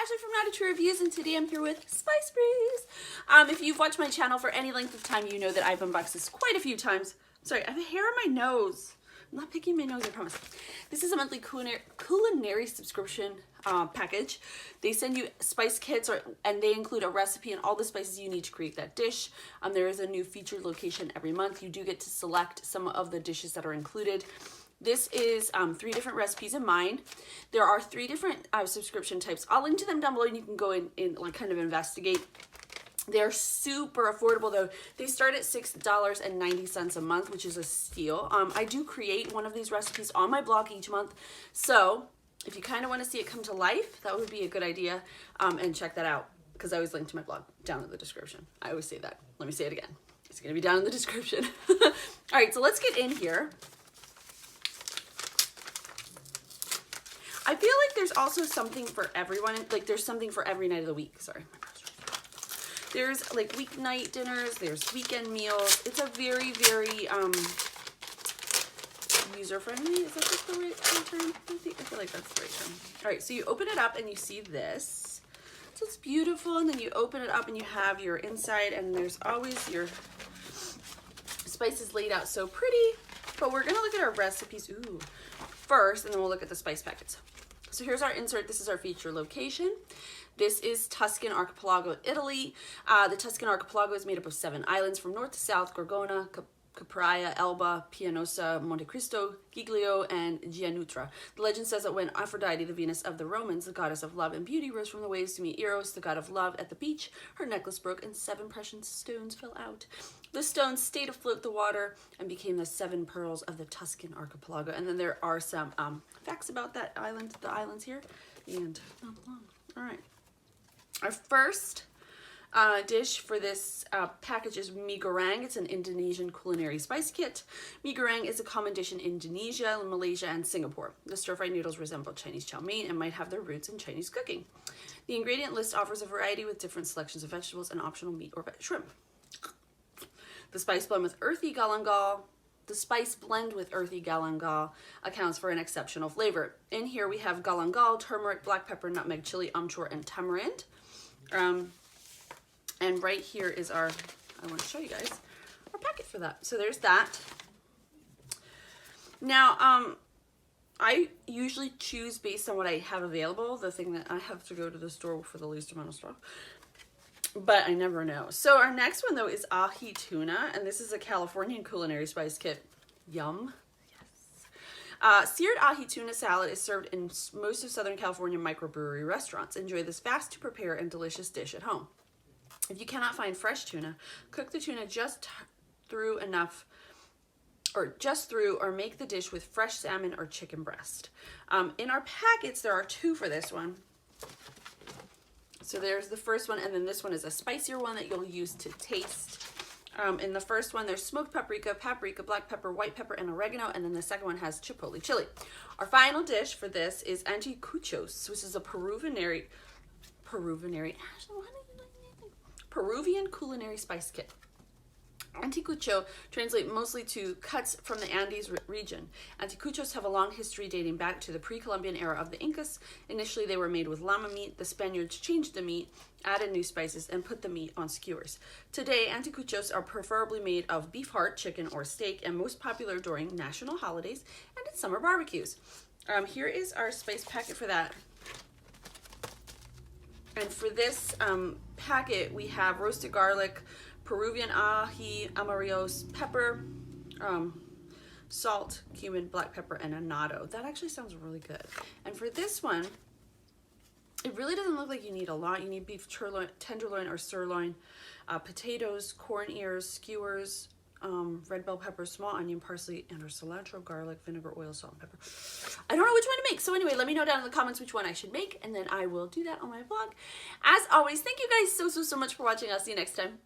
Ashley from Not a True Reviews, and today I'm here with Spice Breeze. If you've watched my channel for any length of time, you know that I've unboxed this quite a few times. Sorry, I have a hair on my nose. I'm not picking my nose, I promise. This is a monthly culinary subscription package. They send you spice kits, and they include a recipe and all the spices you need to create that dish. There is a new featured location every month. You do get to select some of the dishes that are included. This is 3 different recipes in mine. There are 3 different subscription types. I'll link to them down below, and you can go in like kind of investigate. They're super affordable though. They start at $6.90 a month, which is a steal. I do create one of these recipes on my blog each month. So if you kind of want to see it come to life, that would be a good idea. And check that out, because I always link to my blog down in the description. I always say that. Let me say it again. It's going to be down in the description. All right, so let's get in here. I feel like there's also something for everyone. Like there's something for every night of the week. Sorry. There's like weeknight dinners. There's weekend meals. It's a very, very user-friendly. Is that just the right term? I feel like that's the right term. All right, so you open it up and you see this. So it's beautiful, and then you open it up and you have your inside, and there's always your spices laid out so pretty. But we're gonna look at our recipes first, and then we'll look at the spice packets. So here's our insert. This is our feature location. This is Tuscan Archipelago, Italy. The Tuscan Archipelago is made up of 7 islands from north to south: Gorgona, Capraia, Elba, Pianosa, Monte Cristo, Giglio, and Giannutra. The legend says that when Aphrodite, the Venus of the Romans, the goddess of love and beauty, rose from the waves to meet Eros, the god of love, at the beach, her necklace broke and 7 precious stones fell out. The stones stayed afloat the water and became the 7 pearls of the Tuscan Archipelago. And then there are some facts about that island, the islands here. And all right, our first dish for this package is mie goreng. It's an Indonesian culinary spice kit. Mie goreng is a common dish in Indonesia, Malaysia, and Singapore. The stir-fried noodles resemble Chinese chow mein and might have their roots in Chinese cooking. The ingredient list offers a variety with different selections of vegetables and optional meat or shrimp. The spice blend with earthy galangal accounts for an exceptional flavor. In here we have galangal, turmeric, black pepper, nutmeg, chili, amchur, and tamarind. And right here is I want to show you guys our packet for that. So there's that. Now, I usually choose based on what I have available, the thing that I have to go to the store for the least amount of stuff. But I never know. So our next one, though, is ahi tuna, and this is a Californian culinary spice kit. Yum. Yes. Seared ahi tuna salad is served in most of Southern California microbrewery restaurants. Enjoy this fast-to-prepare and delicious dish at home. If you cannot find fresh tuna, cook the tuna just through, or make the dish with fresh salmon or chicken breast. In our packets, there are 2 for this one. So there's the first one, and then this one is a spicier one that you'll use to taste. In the first one, there's smoked paprika, black pepper, white pepper, and oregano, and then the second one has chipotle chili. Our final dish for this is anticuchos, which is a Peruvian culinary spice kit. Anticucho translate mostly to cuts from the Andes region. Anticuchos have a long history dating back to the pre-Columbian era of the Incas. Initially, they were made with llama meat. The Spaniards changed the meat, added new spices, and put the meat on skewers. Today, anticuchos are preferably made of beef heart, chicken, or steak, and most popular during national holidays and at summer barbecues. Here is our spice packet for that. And for this packet, we have roasted garlic, Peruvian ají, amarillos, pepper, salt, cumin, black pepper, and annatto. That actually sounds really good. And for this one, it really doesn't look like you need a lot. You need beef tenderloin or sirloin, potatoes, corn ears, skewers, red bell pepper, small onion, parsley, and or cilantro, garlic, vinegar, oil, salt, and pepper. I don't know which one to make. So anyway, let me know down in the comments which one I should make, and then I will do that on my vlog. As always, thank you guys so much for watching. I'll see you next time.